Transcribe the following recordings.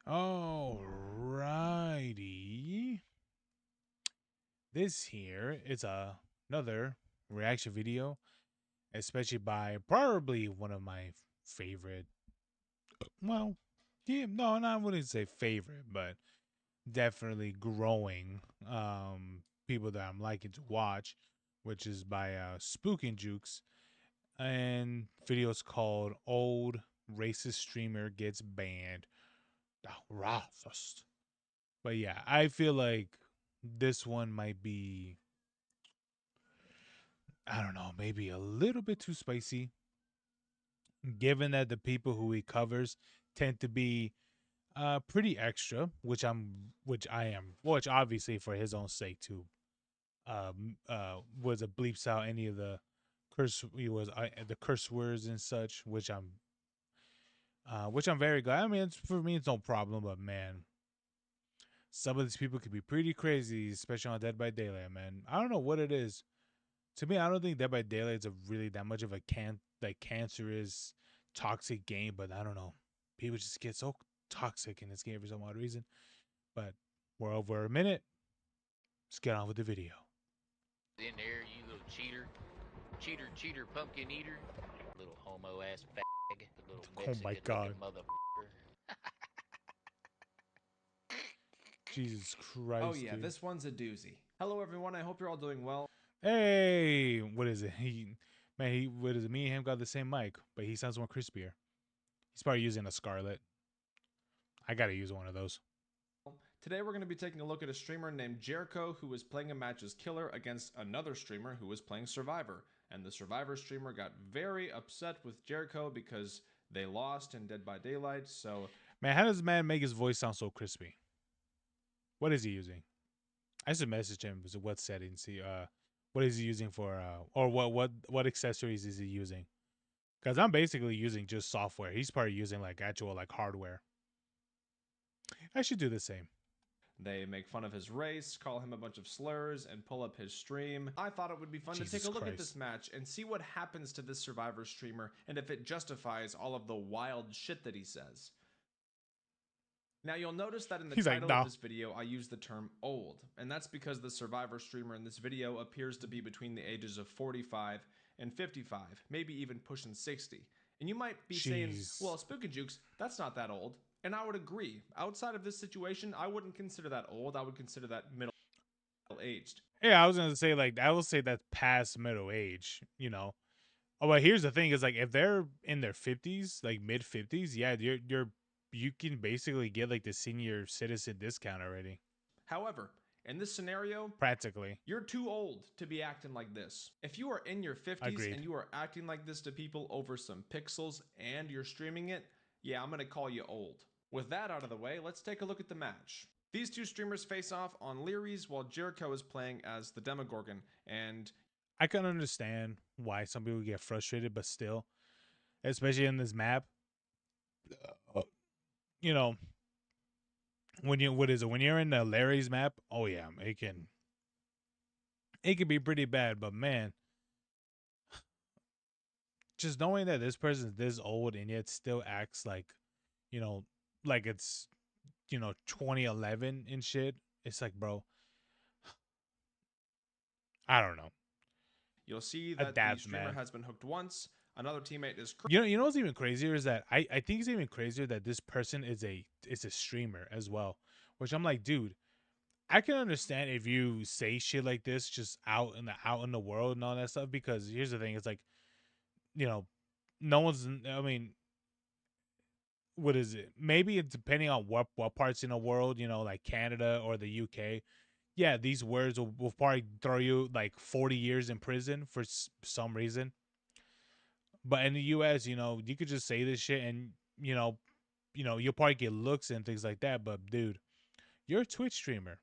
Alrighty. This here is another reaction video, especially by probably one of my favorite. Well, yeah, no, I wouldn't say favorite, but definitely growing people that I'm liking to watch, which is by SpooknJukes, and videos called "Old Racist Streamer Gets Banned." The racist. But yeah, I feel like this one might be, I don't know, maybe a little bit too spicy, given that the people who he covers tend to be pretty extra, which I am, which obviously for his own sake too. Was it bleeps out any of the the curse words and such, which I'm very glad. I mean, for me, it's no problem, but man, some of these people could be pretty crazy, especially on Dead by Daylight, man. I don't know what it is. To me, I don't think Dead by Daylight is a really that much of a cancerous, toxic game, but I don't know. People just get so toxic in this game for some odd reason. But we're over a minute. Let's get on with the video. In there, you little cheater. Cheater, pumpkin eater. Little homo ass fag. Little Oh my God. Mexican looking motherfucker. Jesus Christ. Oh yeah, dude. this one's a doozy. Hello everyone, I hope you're all doing well. Hey, what is it? What is it? Me and him got the same mic, but he sounds more crispier. He's probably using a Scarlet. I gotta use one of those. Today we're going to be taking a look at a streamer named Jericho who was playing a match as killer against another streamer who was playing Survivor. And the Survivor streamer got very upset with Jericho because they lost in Dead by Daylight, so... Man, how does man make his voice sound so crispy? What is he using? I should message him. What settings? See, what is he using for? Or what accessories is he using? Because I'm basically using just software. He's probably using like actual like hardware. I should do the same. They make fun of his race, call him a bunch of slurs, and pull up his stream. I thought it would be fun to take a look at this match and see what happens to this Survivor streamer and if it justifies all of the wild shit that he says. Now you'll notice that in the title of this video I use the term old, and that's because the Survivor streamer in this video appears to be between the ages of 45 and 55, maybe even pushing 60. And you might be saying, well, SpooknJukes, that's not that old. And I would agree. Outside of this situation, I wouldn't consider that old. I would consider that middle-aged. Yeah, I was gonna say like I will say that's past middle age, you know. Oh, but here's the thing: is like if they're in their 50s, like mid 50s, yeah, you can basically get like the senior citizen discount already. However, in this scenario, practically, you're too old to be acting like this. If you are in your 50s and you are acting like this to people over some pixels and you're streaming it, yeah, I'm gonna call you old. With that out of the way, let's take a look at the match. These two streamers face off on Leary's while Jericho is playing as the Demogorgon, and I can understand why some people get frustrated, but still, especially in this map, you know, when you're in the Larry's map, oh yeah, it can be pretty bad, but man, just knowing that this person's this old and yet still acts like, you know, like it's, 2011 and shit, it's like, bro, I don't know. You'll see that the streamer has been hooked once. Another teammate is... You know what's even crazier is that I think it's even crazier that this person is a streamer as well. Which I'm like, dude, I can understand if you say shit like this just out in the world and all that stuff, because here's the thing, it's like, no one's, I mean, what is it? Maybe it's depending on what parts in the world, like Canada or the UK. Yeah, these words will probably throw you like 40 years in prison for some reason. But in the US, you could just say this shit and, you'll probably get looks and things like that. But dude, you're a Twitch streamer,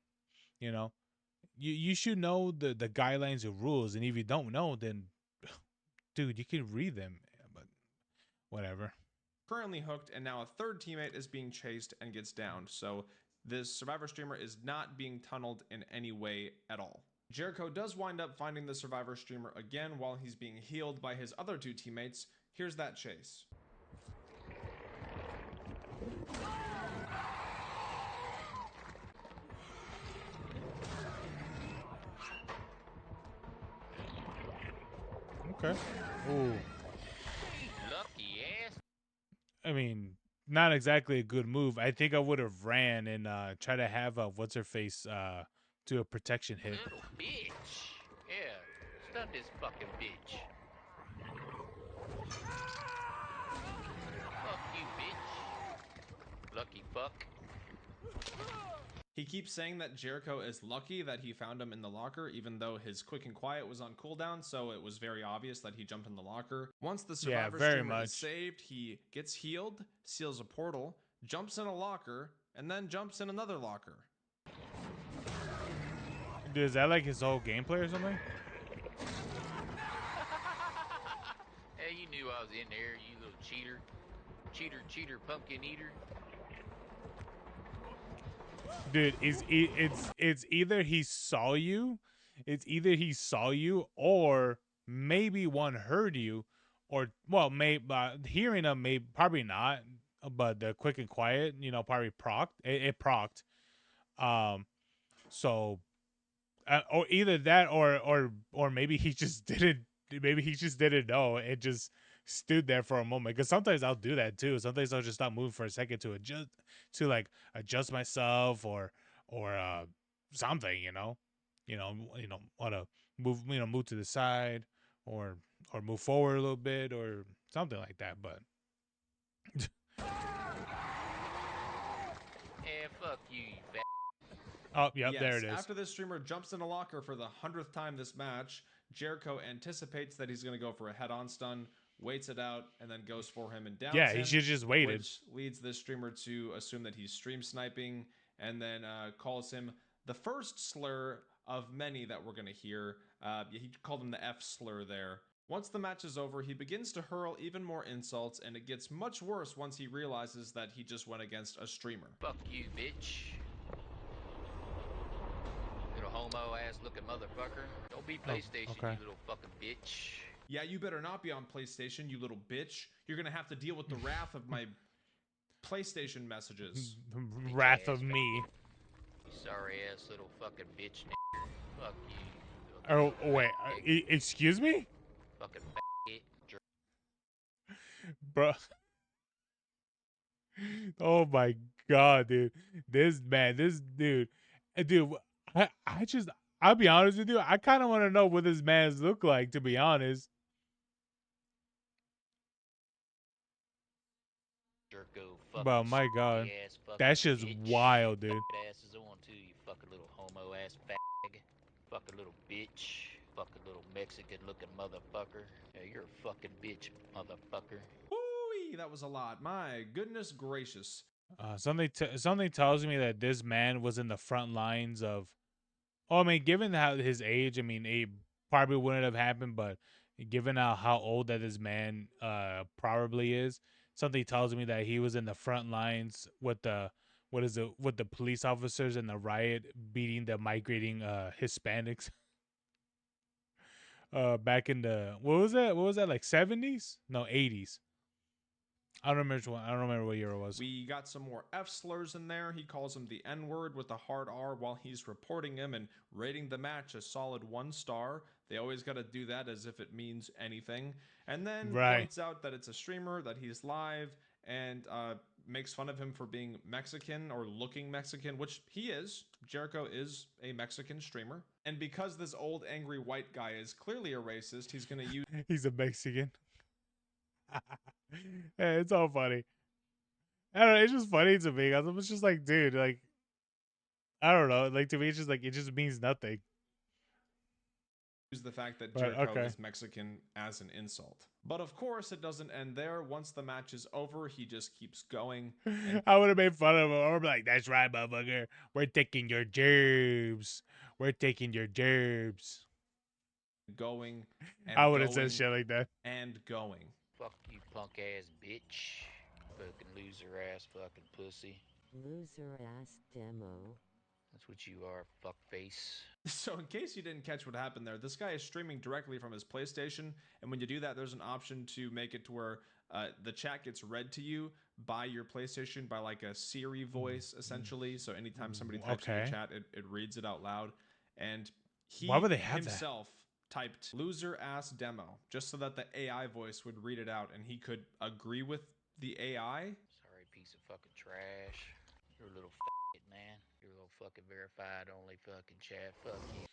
you should know the guidelines and rules. And if you don't know, then dude, you can read them, but whatever. Currently hooked, and now a third teammate is being chased and gets downed. So this Survivor streamer is not being tunneled in any way at all. Jericho does wind up finding the Survivor streamer again while he's being healed by his other two teammates. Here's that chase. Okay. Ooh. Lucky ass. I mean, not exactly a good move. I think I would have ran and try to have what's her face do a protection hit. Little bitch. Yeah. Stun this fucking bitch. Fuck you, bitch. Lucky fuck. He keeps saying that Jericho is lucky that he found him in the locker, even though his quick and quiet was on cooldown, so it was very obvious that he jumped in the locker. Once the survivor streamer is saved, he gets healed, seals a portal, jumps in a locker, and then jumps in another locker. Dude, is that like his whole gameplay or something? Hey, you knew I was in there, you little cheater. Cheater, pumpkin eater. Dude, it's either he saw you, or maybe one heard you, or well, maybe hearing him, maybe probably not, but the quick and quiet, probably procced. It procced. So or either that, or maybe he just didn't. Maybe he just didn't know. It just stood there for a moment. Because sometimes I'll do that too. Sometimes I'll just stop moving for a second to adjust myself or something. Want to move to the side or move forward a little bit or something like that. But Yeah, fuck you, fat. oh, yep, yes, there it is. After this streamer jumps in a locker for the 100th time this match, Jericho anticipates that he's going to go for a head-on stun, waits it out, and then goes for him and downs him. Yeah, he should just waited. Which leads this streamer to assume that he's stream sniping, and then calls him the first slur of many that we're going to hear. He called him the F slur there. Once the match is over, he begins to hurl even more insults, and it gets much worse once he realizes that he just went against a streamer. Fuck you, bitch. Little homo ass looking motherfucker. Don't be PlayStation, okay. You little fucking bitch. Yeah, you better not be on PlayStation, you little bitch. You're gonna have to deal with the wrath of my PlayStation messages. Wrath of me. You sorry ass little fucking bitch. Fuck you. Oh wait, excuse me, fucking bro. Oh my god, dude. This dude, dude. I'll be honest with you. I kind of want to know what this man's look like. To be honest. But my god, that shit's wild, dude. Ass is on too, you fucking little homo ass fag. Fucking little bitch. Fucking little Mexican looking motherfucker. Yeah, you're a fucking bitch, motherfucker. Woo-wee, that was a lot. My goodness gracious. Something tells me that this man was in the front lines of. Oh, I mean, given how his age, I mean, it probably wouldn't have happened. But given how old that this man probably is, something tells me that he was in the front lines with the with the police officers and the riot beating the migrating Hispanics. Back in the what was that like 70s? No, 80s. I don't remember what year it was. We got some more F slurs in there. He calls him the N-word with a hard R while he's reporting him and rating the match a solid 1 star. They always got to do that as if it means anything. And then points out that it's a streamer, that he's live, and makes fun of him for being Mexican or looking Mexican, which he is. Jericho is a Mexican streamer. And because this old angry white guy is clearly a racist, he's going to use... He's a Mexican. Yeah, it's all funny. I don't know. It's just funny to me. I was just like, dude, like, I don't know. Like, to me, it's just like, it just means nothing. Use the fact that Jericho is Mexican as an insult. But of course, it doesn't end there. Once the match is over, he just keeps going. I would have made fun of him. I would be like, that's right, motherfucker. We're taking your gerbs. We're taking your gerbs. Going. And I would have said shit like that. And going. Fuck you, punk ass bitch. Fucking loser ass fucking pussy. Loser ass demo. That's what you are, fuckface. So in case you didn't catch what happened there, this guy is streaming directly from his PlayStation, and when you do that, there's an option to make it to where the chat gets read to you by your PlayStation by like a Siri voice, essentially. So anytime somebody types in the chat, it reads it out loud. And he why would they have himself typed loser ass demo just so that the AI voice would read it out and he could agree with the AI. Sorry, piece of fucking trash. You're a little man. You're a little fucking verified only fucking chat. Fuck you.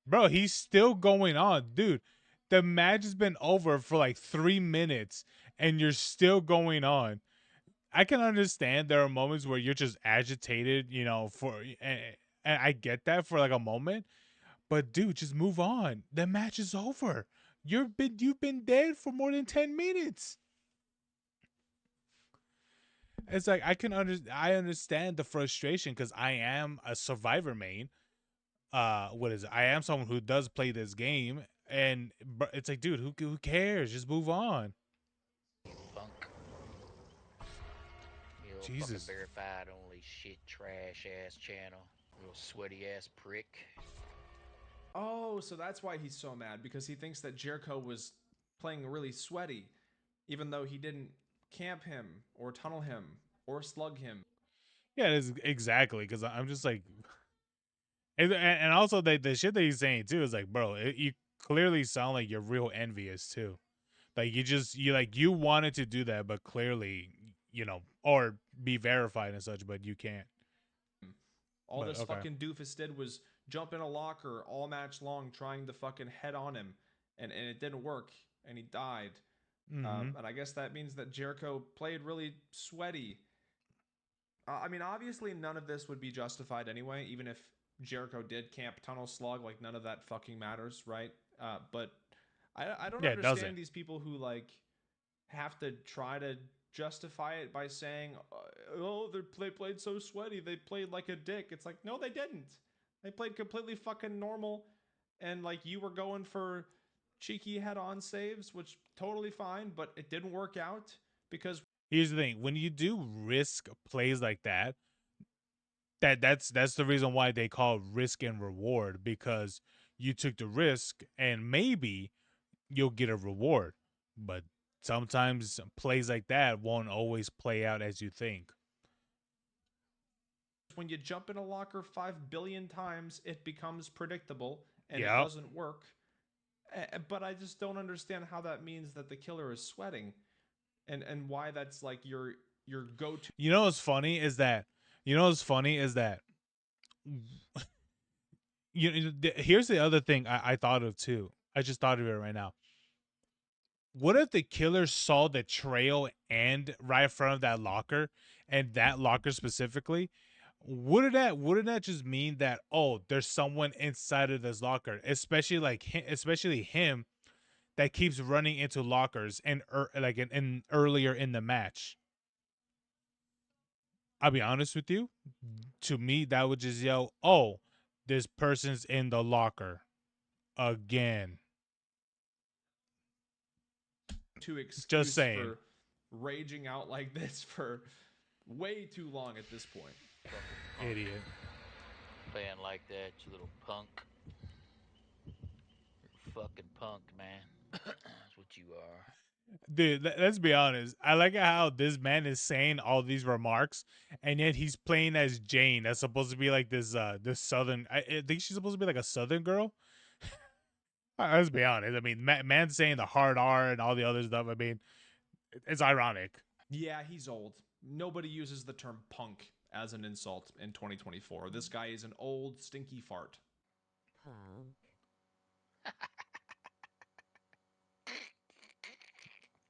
Bro, he's still going on, dude. The match has been over for like 3 minutes and you're still going on. I can understand there are moments where you're just agitated, you know, and I get that for like a moment, but dude, just move on. The match is over. You've been dead for more than 10 minutes. It's like I understand the frustration cuz I am a survivor main. What is it? I am someone who does play this game and it's like, dude, who cares? Just move on. You punk. You little fucking Jesus. verified only shit trash ass channel. You little sweaty ass prick. Oh, so that's why he's so mad, because he thinks that Jericho was playing really sweaty, even though he didn't camp him or tunnel him or slug him. Yeah, it is exactly cuz I'm just like and also the shit that he's saying too is like, bro, you clearly sound like you're real envious too. Like you wanted to do that, but clearly, you know, or be verified and such, but you can't. All But this okay. fucking doofus did was jump in a locker all match long trying to fucking head on him, and it didn't work, and he died. Mm-hmm. And I guess that means that Jericho played really sweaty. I mean, obviously, none of this would be justified anyway, even if Jericho did camp tunnel slug. Like, none of that fucking matters, right? But I don't Yeah, it doesn't. understand these people who, like, have to try to justify it by saying, oh, they played so sweaty. They played like a dick. It's like, no, they didn't. They played completely fucking normal. And, like, you were going for cheeky head-on saves, which totally fine, but it didn't work out because Here's the thing: when you do risk plays like that, that's the reason why they call it risk and reward, because you took the risk and maybe you'll get a reward, but sometimes plays like that won't always play out as you think. when you jump in a locker 5 billion times, it becomes predictable and it Yeah. doesn't work. But I just don't understand how that means that the killer is sweating, and why that's like your go-to. You know what's funny is that here's the other thing I thought of too. I just thought of it right now. What if the killer saw the trail and right in front of that locker, and that locker specifically? Wouldn't that just mean that, oh, there's someone inside of this locker, especially him that keeps running into lockers and like in earlier in the match? I'll be honest with you. To me, that would just yell, "Oh, this person's in the locker again." Just Excuse saying. for raging out like this for way too long at this point. Fucking punk. Idiot. Playing like that, you little punk. You're fucking punk, man. That's what you are. Dude, let's be honest. I like how this man is saying all these remarks, and yet he's playing as Jane. That's supposed to be like this southern. I think she's supposed to be like a southern girl. Let's be honest. I mean, man saying the hard R and all the other stuff. I mean, it's ironic. Yeah, he's old. Nobody uses the term punk as an insult in 2024. This guy is an old stinky fart. Punk.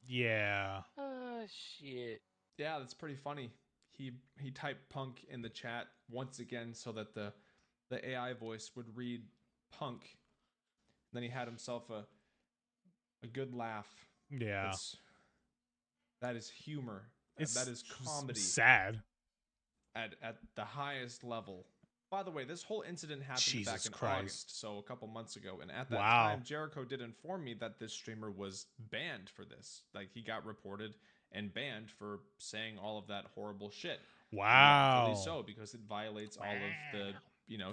Yeah. Oh shit. Yeah, that's pretty funny. He typed punk in the chat once again so that the AI voice would read punk. And then he had himself a good laugh. Yeah. That is humor. That is comedy sad at the highest level. By the way, this whole incident happened back in August, so a couple months ago. And at that time, Jericho did inform me that this streamer was banned for this. Like, he got reported and banned for saying all of that horrible shit. Wow. Rightfully so, because it violates all of the,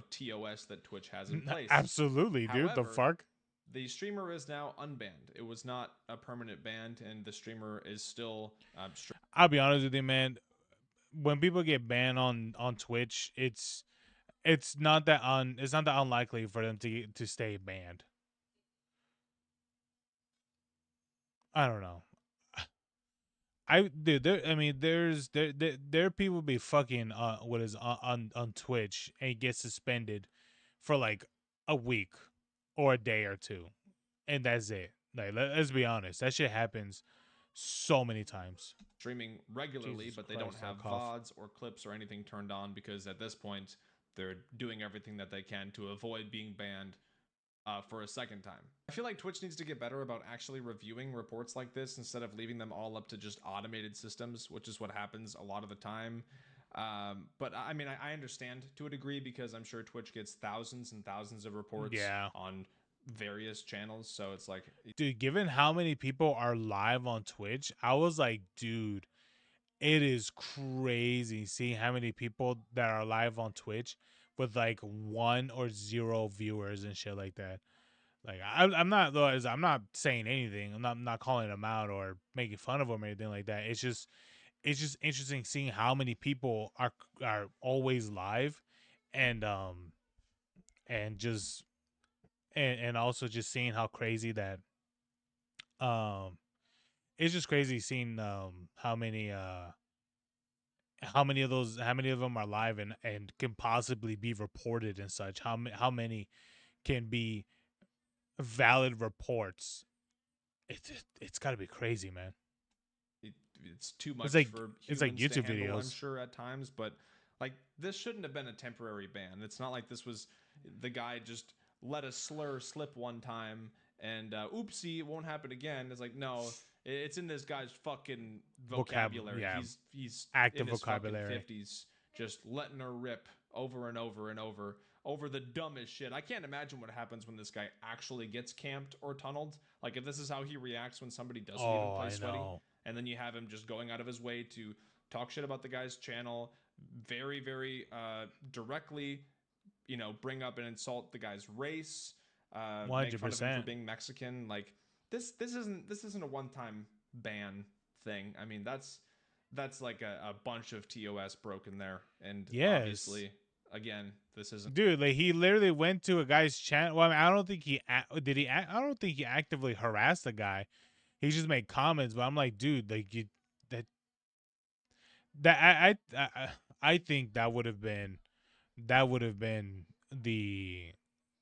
TOS that Twitch has in place. Absolutely, dude. However, the fuck? The streamer is now unbanned. It was not a permanent ban, and the streamer is still. I'll be honest with you, man. When people get banned on Twitch, it's not that unlikely for them to stay banned. I don't know. I dude, I mean, there are people be fucking what is on Twitch and get suspended for like a week or a day or two, and that's it. Like let's be honest, that shit happens so many times. Streaming regularly, Jesus but they don't Christ, have that cough. VODs or clips or anything turned on because at this point they're doing everything that they can to avoid being banned for a second time. I feel like Twitch needs to get better about actually reviewing reports like this instead of leaving them all up to just automated systems, which is what happens a lot of the time. But I mean, I understand to a degree because I'm sure Twitch gets thousands and thousands of reports Yeah, on various channels. So it's like, dude. Given how many people are live on Twitch, I was like, dude, it is crazy seeing how many people that are live on Twitch with like 1 or 0 viewers and shit like that. Like I'm not though, I'm not saying anything. I'm not calling them out or making fun of them or anything like that. It's just interesting seeing how many people are always live, and and just and also just seeing how crazy that um it's just crazy seeing how many of those how many of them are live and can possibly be reported and such. How many can be valid reports? It's got to be crazy, man. it's too It's much like for it's like humans to YouTube handle, I'm videos. sure, at times. But like, this shouldn't have been a temporary ban. It's not like this was the guy just let a slur slip one time and oopsie, it won't happen again. It's like, no, it's in this guy's fucking vocabulary. Yeah, He's in active his fucking vocabulary. 50s just letting her rip over and over and over the dumbest shit. I can't imagine what happens when this guy actually gets camped or tunneled. Like, if this is how he reacts when somebody doesn't even Oh, play I sweaty, know. and then you have him just going out of his way to talk shit about the guy's channel, very, very directly, bring up and insult the guy's race, One make hundred fun of him for percent. being Mexican. Like, this isn't a one-time ban thing. I mean, that's like a bunch of TOS broken there, and Yes, obviously, again, this isn't dude. Like he literally went to a guy's channel. Well, I mean, I don't think he did he. I don't think he actively harassed the guy. He just made comments. But I'm like, dude, like you that that I think that would have been the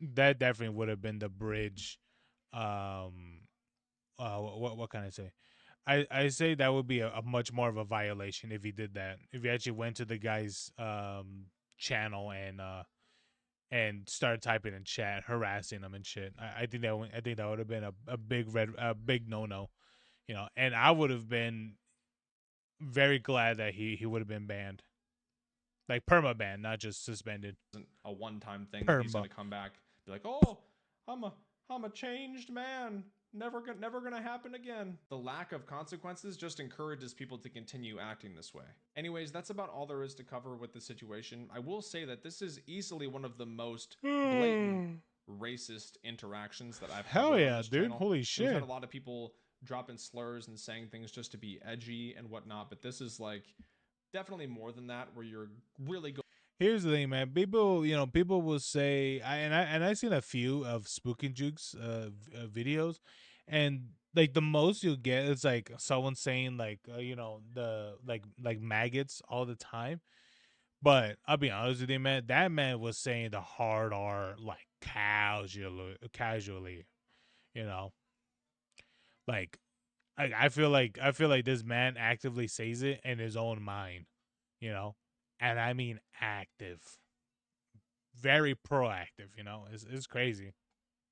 that definitely would have been the bridge. Um, what can I say? I say that would be a much more of a violation if he did that. If he actually went to the guy's channel and started typing in chat, harassing him and shit. I think that would have been a big no no, And I would have been very glad that he would have been banned, like perma banned, not just suspended. a one-time thing that he's Perma. going to come back, be like, oh, I'm a changed man. Never gonna happen again. The lack of consequences just encourages people to continue acting this way. Anyways, that's about all there is to cover with the situation. I will say that this is easily one of the most blatant racist interactions that I've Hell covered on yeah, this dude! channel. Holy We've had shit! a lot of people dropping slurs and saying things just to be edgy and whatnot, but this is like definitely more than that, where you're really going. Here's the thing, man. People will say, I seen a few of SpooknJukes videos, and like the most you'll get is like someone saying like the like maggots all the time. But I'll be honest with you, man. That man was saying the hard R like casually, you know. Like I feel like this man actively says it in his own mind, you know, and I mean active, very proactive. It's crazy.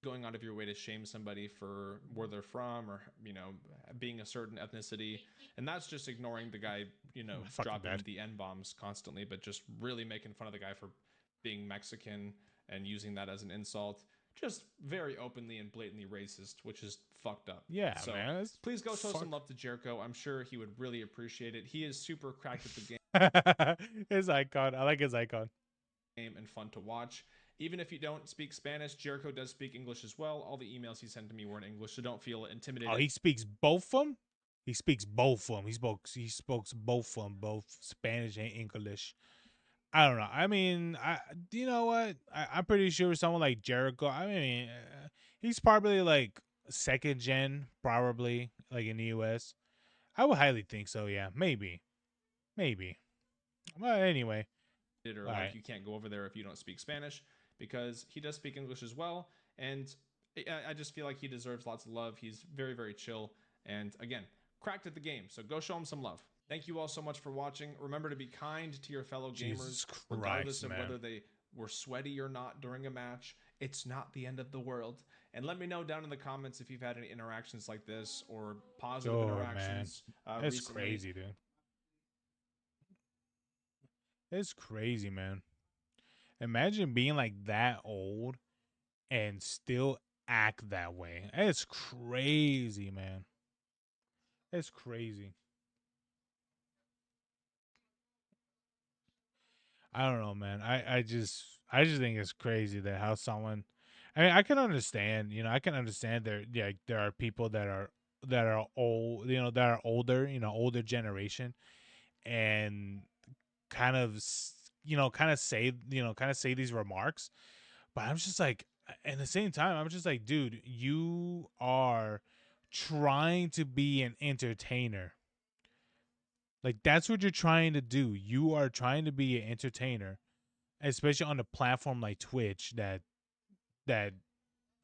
Going out of your way to shame somebody for where they're from, or being a certain ethnicity, and that's just ignoring the guy, Fucking dropping dead. the N bombs constantly, but just really making fun of the guy for being Mexican and using that as an insult, just very openly and blatantly racist, which is fucked up. Yeah, So man. please go show some Fuck. love to Jericho. I'm sure he would really appreciate it. He is super cracked at the game His icon. I like his icon. and fun to watch. Even if you don't speak Spanish, Jericho does speak English as well. All the emails he sent to me were in English, so don't feel intimidated. Oh, he speaks both of them. He speaks both of them. He spoke both of them, both Spanish and English. I don't know. I mean, you know what? I'm pretty sure someone like Jericho. I mean, he's probably like second gen, probably like in the US. I would highly think so. Yeah, maybe, maybe. But anyway, or all like right. you can't go over there if you don't speak Spanish, because he does speak English as well. And I just feel like he deserves lots of love. He's very, very chill. And again, cracked at the game. So go show him some love. Thank you all so much for watching. Remember to be kind to your fellow Jesus gamers, regardless Christ, of man. whether they were sweaty or not during a match. It's not the end of the world. And let me know down in the comments if you've had any interactions like this or positive Oh man, interactions it's recently. crazy, dude. It's crazy, man. Imagine being like that old and still act that way. It's crazy, man. It's crazy. I don't know, man. I just think it's crazy that how someone. I mean, I can understand. I can understand there. Yeah, there are people that are old. That are older. Older generation, and kind of kind of say these remarks. But I'm just like, at the same time, I'm just like, dude, you are trying to be an entertainer. Like that's what you're trying to do. You are trying to be an entertainer, especially on a platform like Twitch that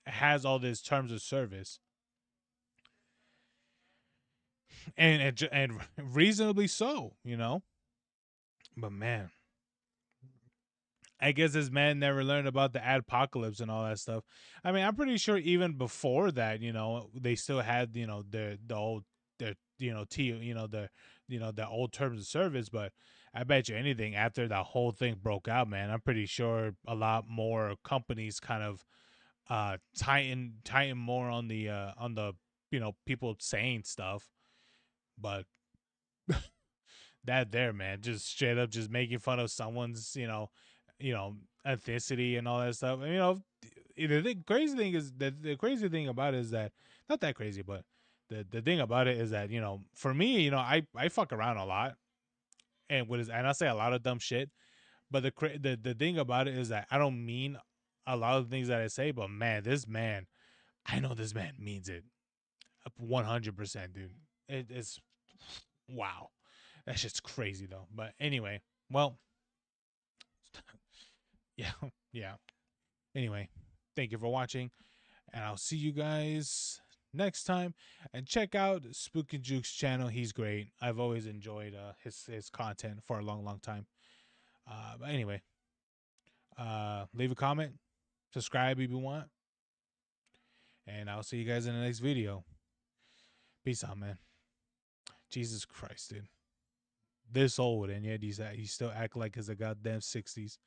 has all these terms of service, and reasonably so. But man, I guess this man never learned about the adpocalypse and all that stuff. I mean, I'm pretty sure even before that, they still had, the old the old terms of service. But I bet you anything after that whole thing broke out, man, I'm pretty sure a lot more companies kind of tighten more on the people saying stuff. But that there, man, just straight up just making fun of someone's you know ethnicity and all that stuff. And, crazy thing is that the crazy thing about it is that, not that crazy, but the thing about it is that, for me, I fuck around a lot, and I say a lot of dumb shit. But the thing about it is that I don't mean a lot of the things that I say. But man, this man, I know this man means it 100%, dude. It's wow. That's just crazy though. But anyway, well, yeah, yeah. Anyway, thank you for watching, and I'll see you guys next time. And check out SpooknJukes channel. He's great. I've always enjoyed his content for a long, long time. But anyway, leave a comment, subscribe if you want, and I'll see you guys in the next video. Peace out, man. Jesus Christ, dude. This old, and yet he still act like it's a goddamn 60s.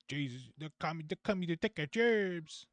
Jesus, they're coming to take our jobs.